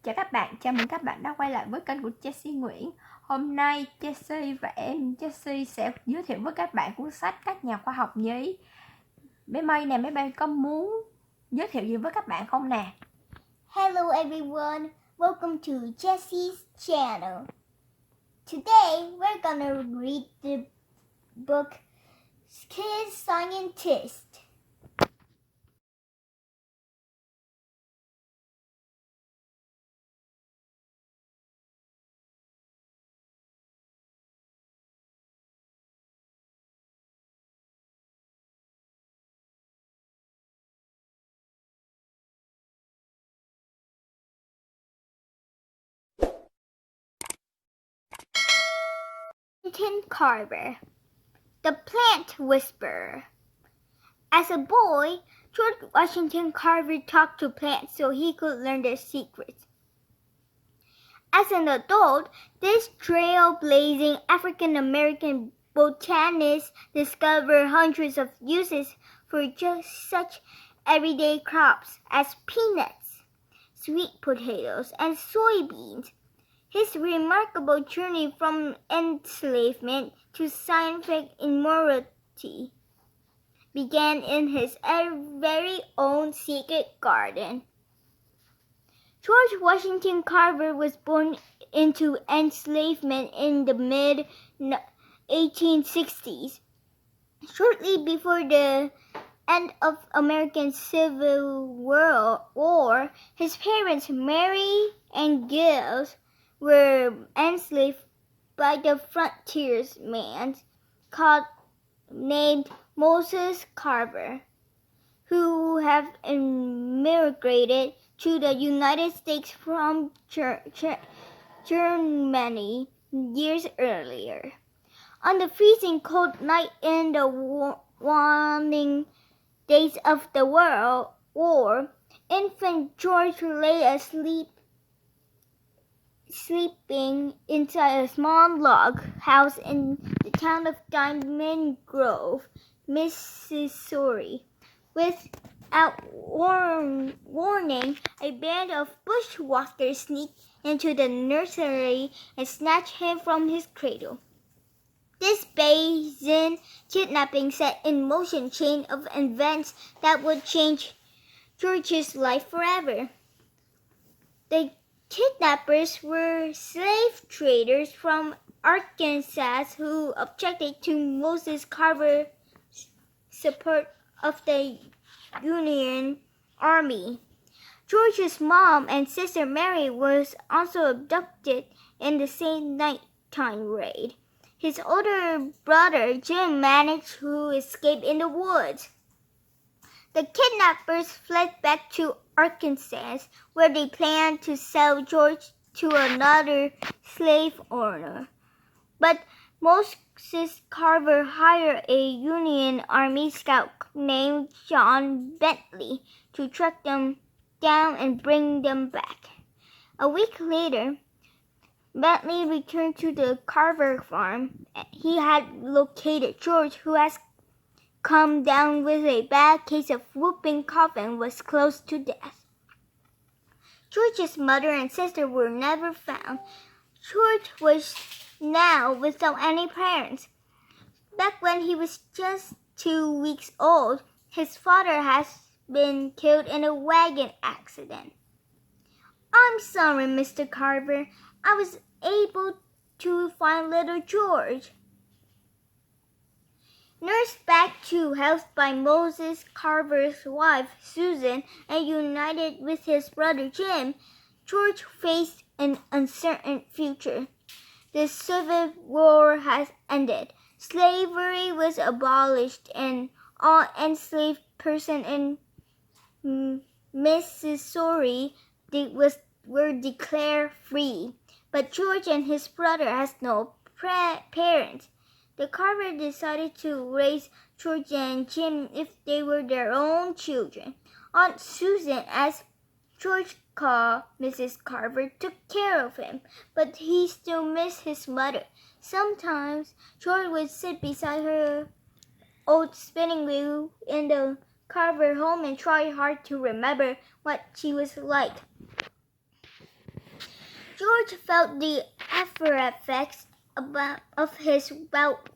Chào các bạn, chào mừng các bạn đã quay lại với kênh của Jessie Nguyễn. Hôm nay Jessie và em Jessie sẽ giới thiệu với các bạn cuốn sách Các nhà khoa học nhí. Bé Mây nè, bé Mây có muốn giới thiệu gì với các bạn không nè? Hello everyone, welcome to Jessie's channel. Today we're gonna read the book Kid Scientist. Washington Carver, the Plant Whisperer. As a boy, George Washington Carver talked to plants so he could learn their secrets. As an adult, this trailblazing African-American botanist discovered hundreds of uses for just such everyday crops as peanuts, sweet potatoes, and soybeans. His remarkable journey from enslavement to scientific immortality began in his very own secret garden. George Washington Carver was born into enslavement in the mid-1860s. Shortly before the end of American Civil War, his parents, Mary and Giles, were enslaved by the frontiersman named Moses Carver, who have immigrated to the United States from Germany years earlier. On the freezing cold night in the waning days of the World War, infant George lay sleeping inside a small log house in the town of Diamond Grove, Missouri. Without warning, a band of bushwhackers sneaked into the nursery and snatched him from his cradle. This brazen kidnapping set in motion a chain of events that would change George's life forever. The kidnappers were slave traders from Arkansas who objected to Moses Carver's support of the Union Army. George's mom and sister Mary was also abducted in the same nighttime raid. His older brother Jim managed to escape in the woods. The kidnappers fled back to Arkansas, where they planned to sell George to another slave owner. But Moses Carver hired a Union Army scout named John Bentley to track them down and bring them back. A week later, Bentley returned to the Carver farm. He had located George, who has come down with a bad case of whooping cough and was close to death. George's mother and sister were never found. George was now without any parents. Back when he was just 2 weeks old, his father has been killed in a wagon accident. I'm sorry, Mr. Carver. I was able to find little George. Nursed back to health by Moses Carver's wife, Susan, and united with his brother Jim, George faced an uncertain future. The Civil War has ended. Slavery was abolished, and all enslaved persons in Missouri were declared free. But George and his brother has no parents. The Carver decided to raise George and Jim if they were their own children. Aunt Susan, as George called Mrs. Carver, took care of him, but he still missed his mother. Sometimes George would sit beside her old spinning wheel in the Carver home and try hard to remember what she was like. George felt the after effects of his bout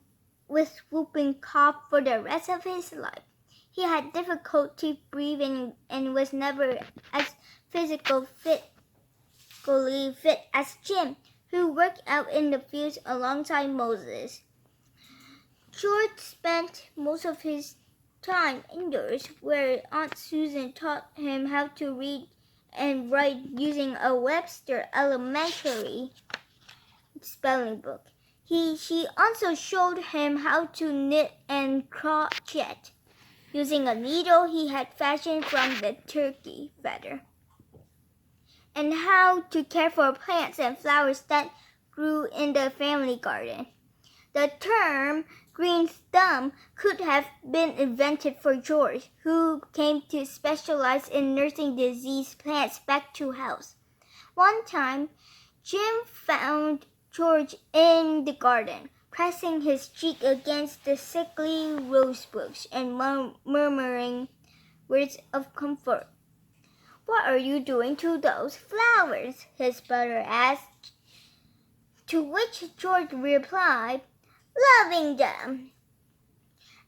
with whooping cough for the rest of his life. He had difficulty breathing and was never as physically fit as Jim, who worked out in the fields alongside Moses. George spent most of his time indoors, where Aunt Susan taught him how to read and write using a Webster Elementary spelling book. She also showed him how to knit and crochet using a needle he had fashioned from the turkey feather, and how to care for plants and flowers that grew in the family garden. The term green thumb could have been invented for George, who came to specialize in nursing diseased plants back to health. One time, Jim found George in the garden, pressing his cheek against the sickly rosebush and murmuring words of comfort. "What are you doing to those flowers?" his brother asked, to which George replied, "Loving them."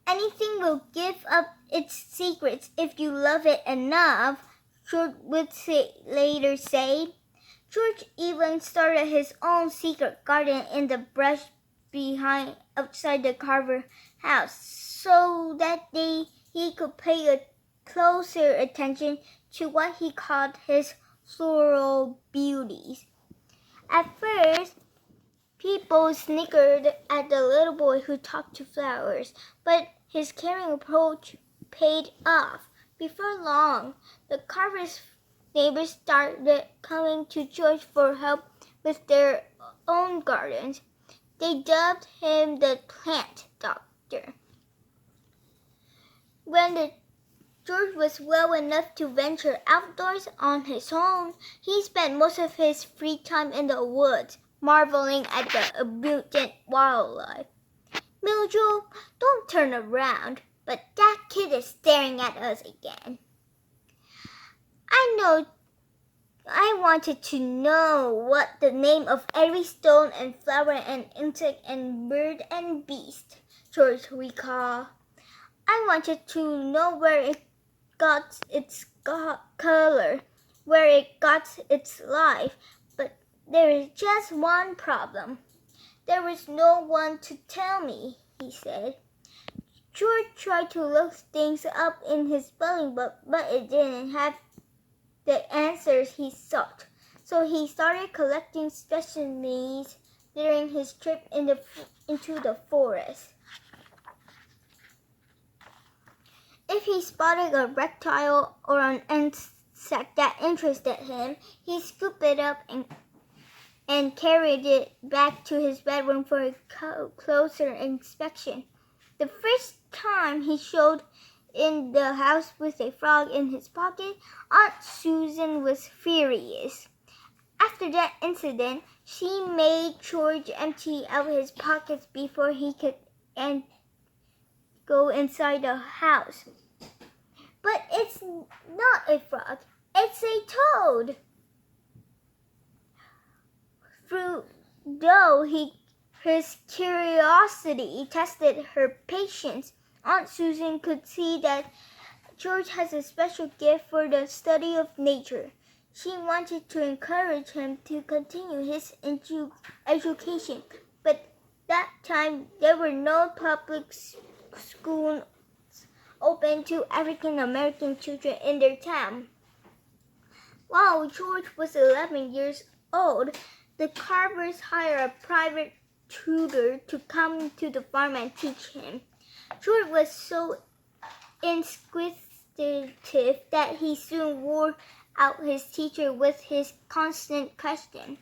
"Anything will give up its secrets if you love it enough," George would later say. George even started his own secret garden in the brush outside the Carver house, so that he could pay a closer attention to what he called his floral beauties. At first, people snickered at the little boy who talked to flowers, but his caring approach paid off. Before long, the Carver's neighbors started coming to George for help with their own gardens. They dubbed him the plant doctor. When George was well enough to venture outdoors on his own, he spent most of his free time in the woods, marveling at the abundant wildlife. "Miljo, don't turn around, but that kid is staring at us again." I wanted to know what the name of every stone and flower and insect and bird and beast, George recalled. "I wanted to know where it got its color, where it got its life, but there is just one problem. There is no one to tell me," he said. George tried to look things up in his spelling book, but it didn't have the answers he sought, so he started collecting specimens during his trip into the forest. If he spotted a reptile or an insect that interested him, he scooped it up and carried it back to his bedroom for a closer inspection. The first time he showed in the house with a frog in his pocket, Aunt Susan was furious. After that incident, she made George empty out his pockets before he could go inside the house. "But it's not a frog, it's a toad." Though his curiosity tested her patience, Aunt Susan could see that George has a special gift for the study of nature. She wanted to encourage him to continue his education, but that time there were no public schools open to African American children in their town. While George was 11 years old, the Carvers hired a private tutor to come to the farm and teach him. George was so inquisitive that he soon wore out his teacher with his constant question.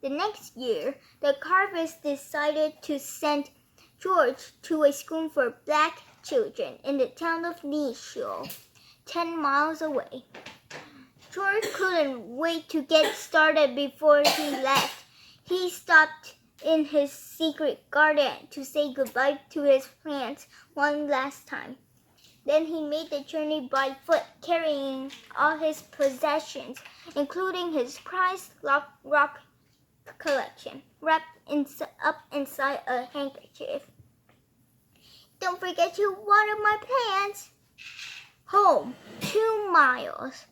The next year, the Carvers decided to send George to a school for black children in the town of Nashville, 10 miles away. George couldn't wait to get started before he left. He stopped in his secret garden to say goodbye to his plants one last time. Then he made the journey by foot, carrying all his possessions, including his prized rock collection, wrapped up inside a handkerchief. Don't forget to water my plants. Home, 2 miles.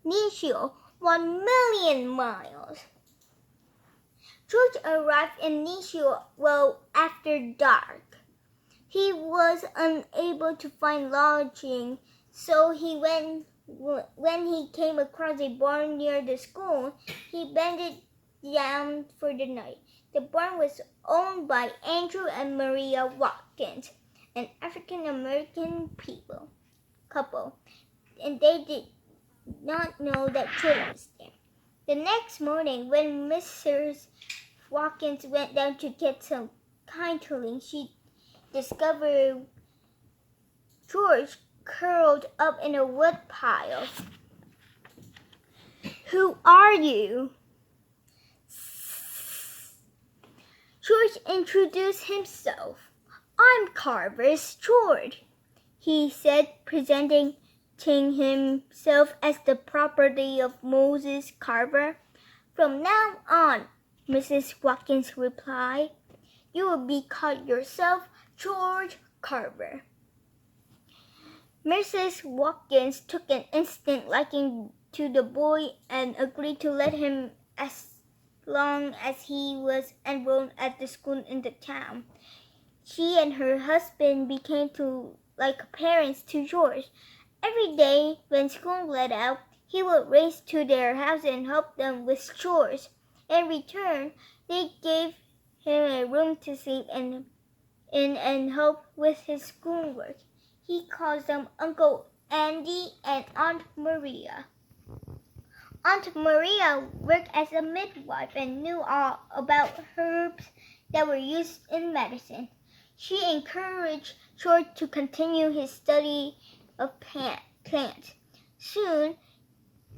Nishio, 1,000,000 miles. George arrived in Nishio well after dark. He was unable to find lodging, so when he came across a barn near the school, he bedded down for the night. The barn was owned by Andrew and Maria Watkins, an African-American couple, and they did not know that George was there. The next morning, when Mrs. Watkins went down to get some kindling, she discovered George curled up in a wood pile. "Who are you?" George introduced himself. "I'm Carver's George," he said, presenting himself as the property of Moses Carver. "From now on," Mrs. Watkins replied, "you will be called yourself George Carver." Mrs. Watkins took an instant liking to the boy and agreed to let him as long as he was enrolled at the school in the town. She and her husband became like parents to George. Every day when school let out, he would race to their house and help them with chores. In return, they gave him a room to sleep in and help with his schoolwork. He calls them Uncle Andy and Aunt Maria. Aunt Maria worked as a midwife and knew all about herbs that were used in medicine. She encouraged George to continue his study of plants.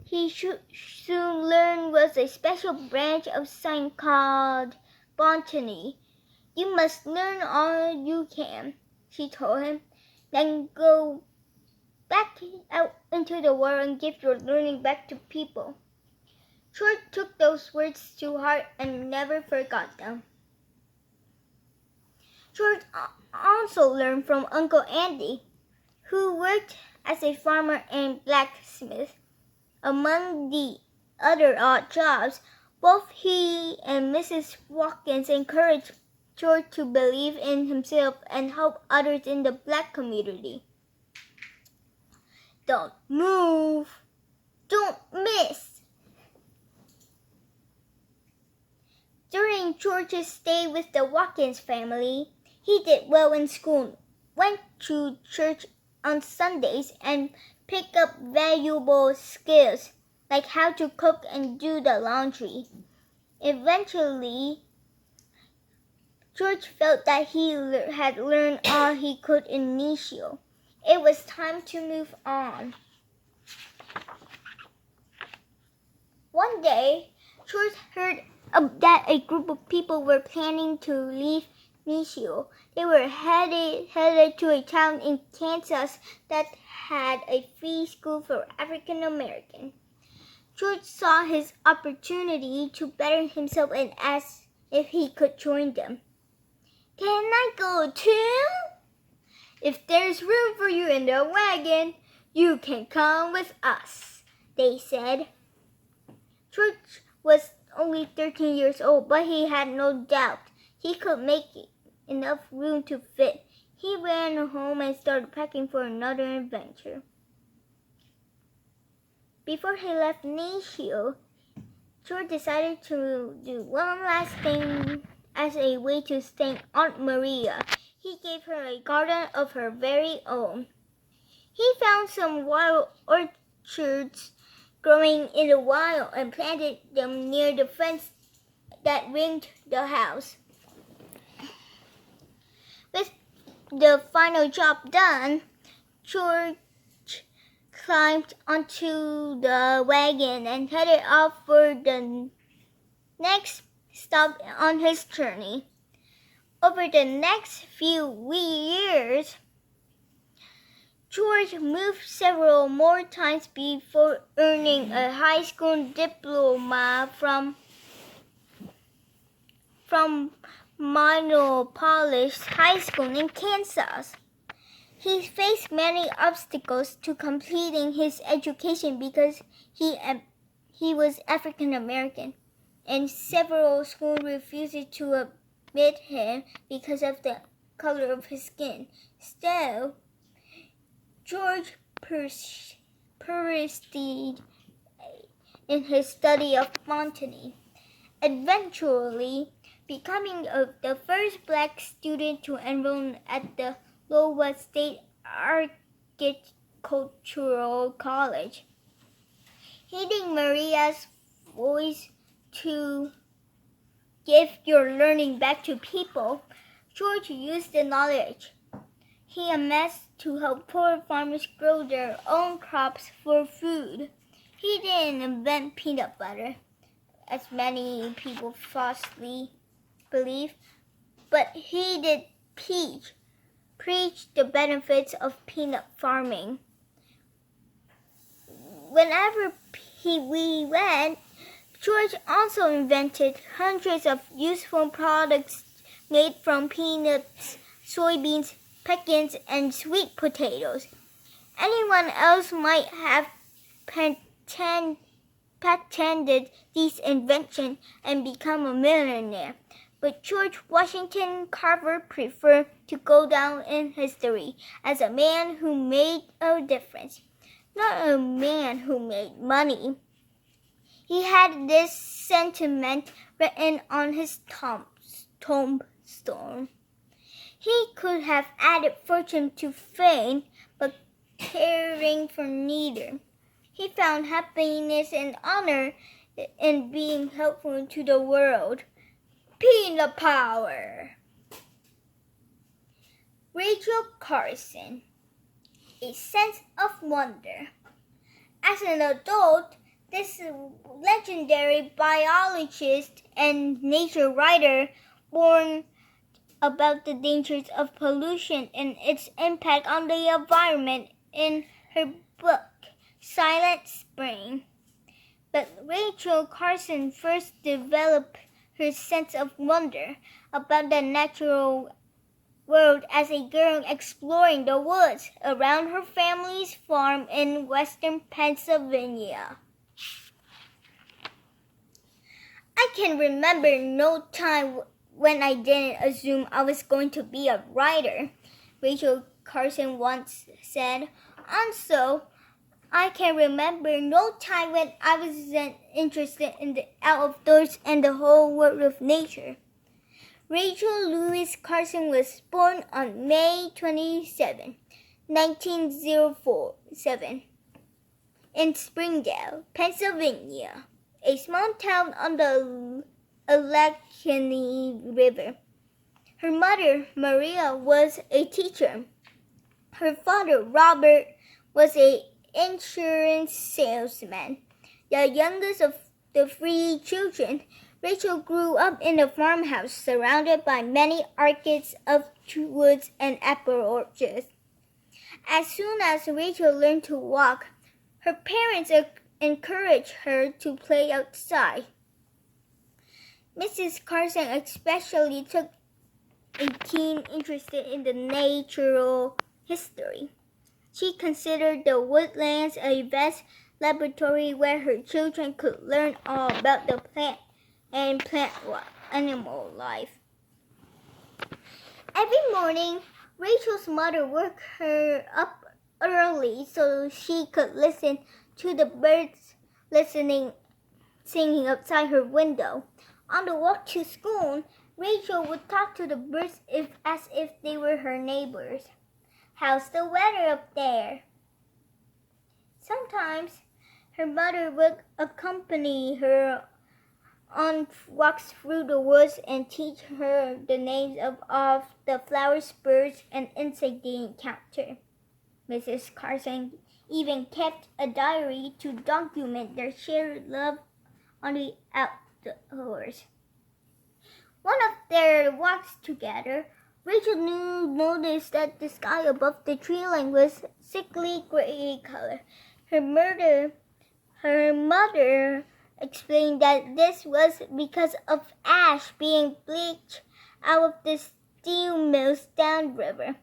He soon learned was a special branch of science called botany. "You must learn all you can," she told him. "Then go back out into the world and give your learning back to people." George took those words to heart and never forgot them. George also learned from Uncle Andy, who worked as a farmer and blacksmith. Among the other odd jobs, both he and Mrs. Watkins encouraged George to believe in himself and help others in the black community. "Don't move. Don't miss." During George's stay with the Watkins family, he did well in school, went to church on Sundays, and picked up valuable skills like how to cook and do the laundry. Eventually, George felt that he had learned all he could in Nishio. It was time to move on. One day, George heard that a group of people were planning to leave Nishio. They were headed to a town in Kansas that had a free school for African Americans. George saw his opportunity to better himself and asked if he could join them. "Can I go too?" "If there's room for you in the wagon, you can come with us," they said. George was only 13 years old, but he had no doubt he could make enough room to fit. He ran home and started packing for another adventure. Before he left Nishio, George decided to do one last thing as a way to thank Aunt Maria. He gave her a garden of her very own. He found some wild orchards growing in the wild and planted them near the fence that ringed the house. With the final job done, George climbed onto the wagon and headed off for the next stop on his journey. Over the next few years, George moved several more times before earning a high school diploma from from Minneapolis High School in Kansas. He faced many obstacles to completing his education because he was African American, and several schools refused to admit him because of the color of his skin. Still, George persisted in his study of botany, eventually becoming the first black student to enroll at the Iowa State Agricultural College. Heeding Maria's voice to give your learning back to people, George used the knowledge he amassed to help poor farmers grow their own crops for food. He didn't invent peanut butter, as many people falsely believe, but he did preach the benefits of peanut farming. Whenever we went, George also invented hundreds of useful products made from peanuts, soybeans, pecans, and sweet potatoes. Anyone else might have patented these inventions and become a millionaire, but George Washington Carver preferred to go down in history as a man who made a difference, not a man who made money. He had this sentiment written on his tombstone. He could have added fortune to fame, but caring for neither. He found happiness and honor in being helpful to the world. Peanut power. Rachel Carson. A sense of wonder. As an adult, this legendary biologist and nature writer warned about the dangers of pollution and its impact on the environment in her book, Silent Spring. But Rachel Carson first developed her sense of wonder about the natural world as a girl exploring the woods around her family's farm in western Pennsylvania. I can remember no time when I didn't assume I was going to be a writer, Rachel Carson once said. Also, I can remember no time when I wasn't interested in the outdoors and the whole world of nature. Rachel Louise Carson was born on May 27, 1907, in Springdale, Pennsylvania, a small town on the Allegheny River. Her mother, Maria, was a teacher. Her father, Robert, was an insurance salesman. The youngest of the 3 children, Rachel grew up in a farmhouse surrounded by many acres of woods and apple orchards. As soon as Rachel learned to walk, her parents encouraged her to play outside. Mrs. Carson especially took a keen interest in the natural history. She considered the woodlands a vast laboratory where her children could learn all about the plant and animal life. Every morning, Rachel's mother woke her up early so she could listen to the birds singing outside her window. On the walk to school, Rachel would talk to the birds as if they were her neighbors. How's the weather up there? Sometimes her mother would accompany her on walks through the woods and teach her the names of the flowers, birds, and insects they encountered. Mrs. Carson even kept a diary to document their shared love on the outdoors. One of their walks together, Rachel noticed that the sky above the tree line was sickly gray color. Her mother explained that this was because of ash being bleached out of the steel mills downriver.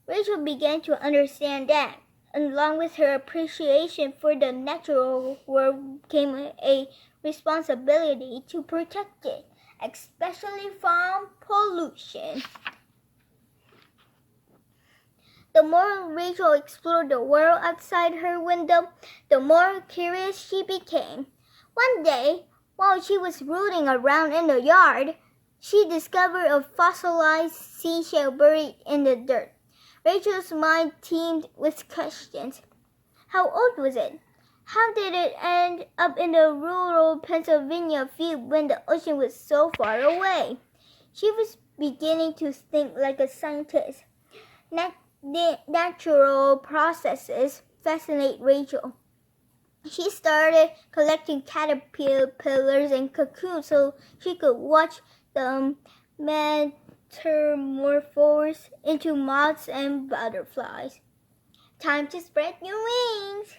Rachel began to understand that, along with her appreciation for the natural world came a responsibility to protect it, especially from pollution. The more Rachel explored the world outside her window, the more curious she became. One day, while she was rooting around in the yard, she discovered a fossilized seashell buried in the dirt. Rachel's mind teemed with questions. How old was it? How did it end up in the rural Pennsylvania field when the ocean was so far away? She was beginning to think like a scientist. Natural processes fascinate Rachel. She started collecting caterpillars and cocoons so she could watch them metamorphose into moths and butterflies. Time to spread your wings.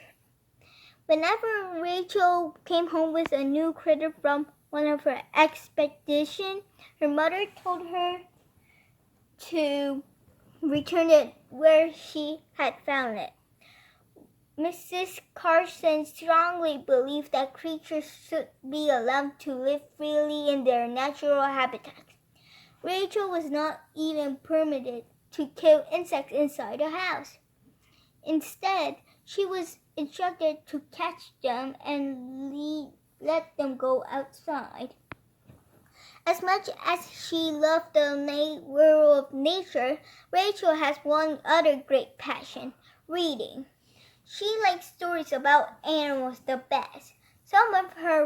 Whenever Rachel came home with a new critter from one of her expeditions, her mother told her to return it where she had found it. Mrs. Carson strongly believed that creatures should be allowed to live freely in their natural habitats. Rachel was not even permitted to kill insects inside the house. Instead, she was instructed to catch them and let them go outside. As much as she loved the world of nature, Rachel has one other great passion, reading. She likes stories about animals the best. Some of her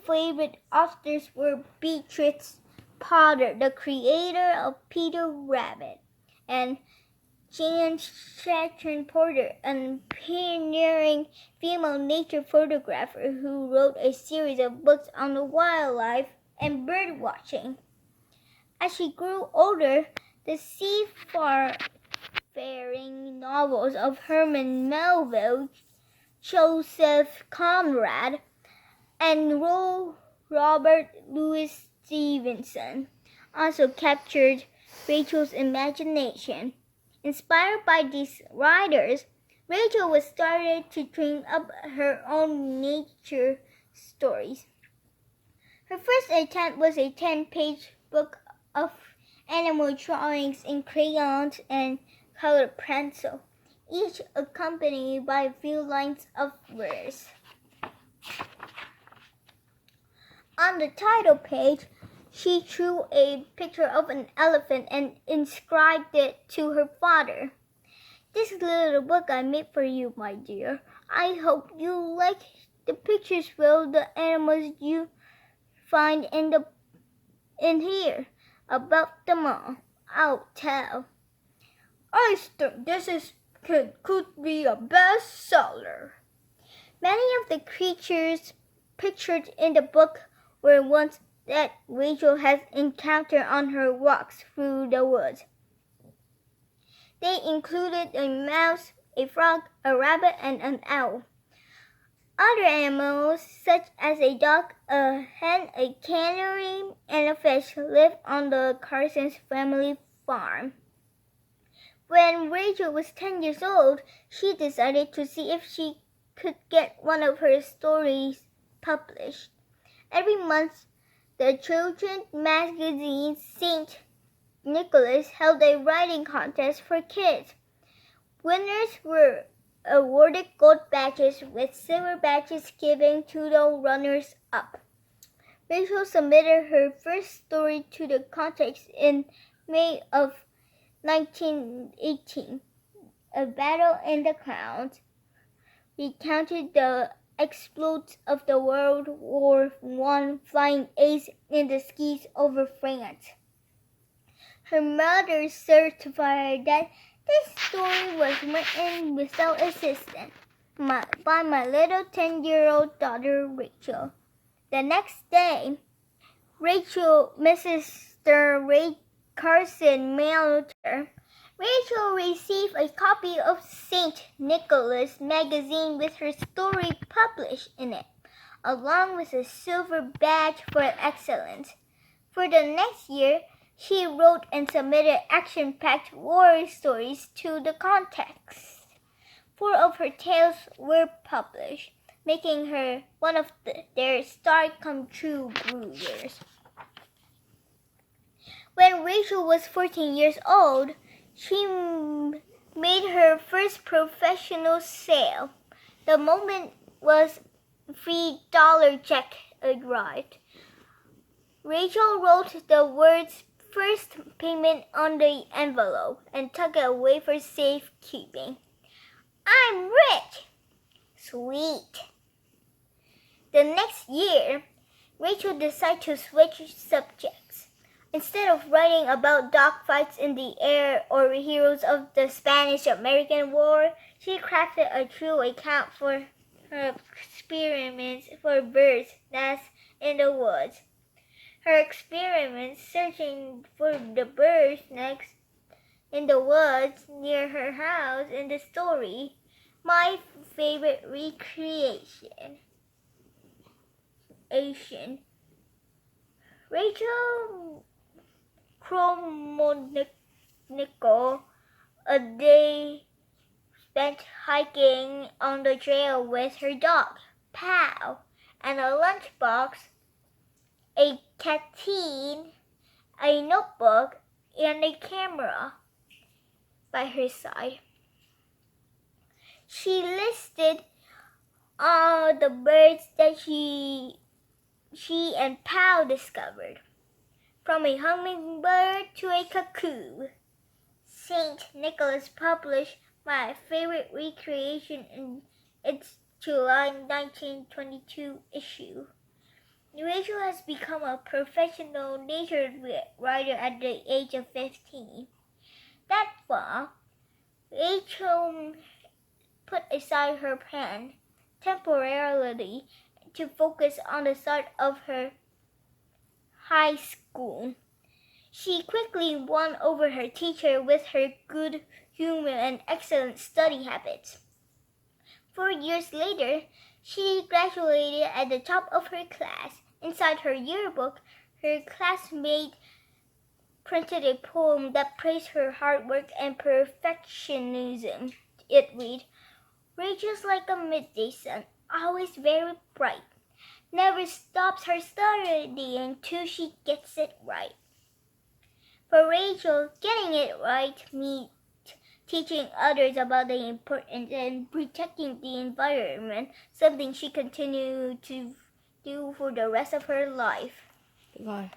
favorite authors were Beatrix Potter, the creator of Peter Rabbit, and Jan Stratton Porter, an pioneering female nature photographer who wrote a series of books on the wildlife and bird watching. As she grew older, the seafaring novels of Herman Melville, Joseph Conrad, and Robert Louis Stevenson also captured Rachel's imagination. Inspired by these writers, Rachel was started to dream up her own nature stories. Her first attempt was a 10-page book of animal drawings in crayons and colored pencil, each accompanied by a few lines of verse. On the title page, she drew a picture of an elephant and inscribed it to her father. This little book I made for you, my dear. I hope you like the pictures of the animals you find in here. About them all, I'll tell. I think this could be a bestseller. Many of the creatures pictured in the book were ones that Rachel has encountered on her walks through the woods. They included a mouse, a frog, a rabbit, and an owl. Other animals, such as a dog, a hen, a canary, and a fish, lived on the Carson's family farm. When Rachel was 10 years old, she decided to see if she could get one of her stories published. Every month, the children's magazine St. Nicholas held a writing contest for kids. Winners were awarded gold badges with silver badges given to the runners-up. Rachel submitted her first story to the contest in May of 1918. A Battle in the Clouds recounted the exploits of the World War I flying ace in the skies over France. Her mother certified that this story was written without assistance by my little 10-year-old daughter, Rachel. The next day, Mrs. Ray Carson mailed her Rachel received a copy of St. Nicholas magazine with her story published in it, along with a silver badge for excellence. For the next year, she wrote and submitted action-packed war stories to the contest. 4 of her tales were published, making her one of their star-come-true brewers. When Rachel was 14 years old, she made her first professional sale. The moment was $3 check arrived. Rachel wrote the words "first payment" on the envelope and tucked it away for safekeeping. I'm rich! Sweet! The next year, Rachel decided to switch subjects. Instead of writing about dogfights in the air or heroes of the Spanish-American War, she crafted a true account for her experiments for birds' nests in the woods. Her experiments searching for the bird's nest in the woods near her house in the story, My Favorite Recreation. Rachel Chronicle a day spent hiking on the trail with her dog, Pal, and a lunchbox, a canteen, a notebook, and a camera by her side. She listed all the birds that she and Pal discovered, from a hummingbird to a cuckoo. St. Nicholas published My Favorite Recreation in its July 1922 issue. Rachel has become a professional nature writer at the age of 15. That fall, Rachel put aside her pen temporarily to focus on the start of her high school. She quickly won over her teacher with her good humor and excellent study habits. 4 years later, she graduated at the top of her class. Inside her yearbook, her classmate printed a poem that praised her hard work and perfectionism. It read, "Rachel's like a midday sun, always very bright. Never stops her studying till she gets it right." For Rachel, getting it right means teaching others about the importance and protecting the environment, something she continued to do for the rest of her life. Được rồi.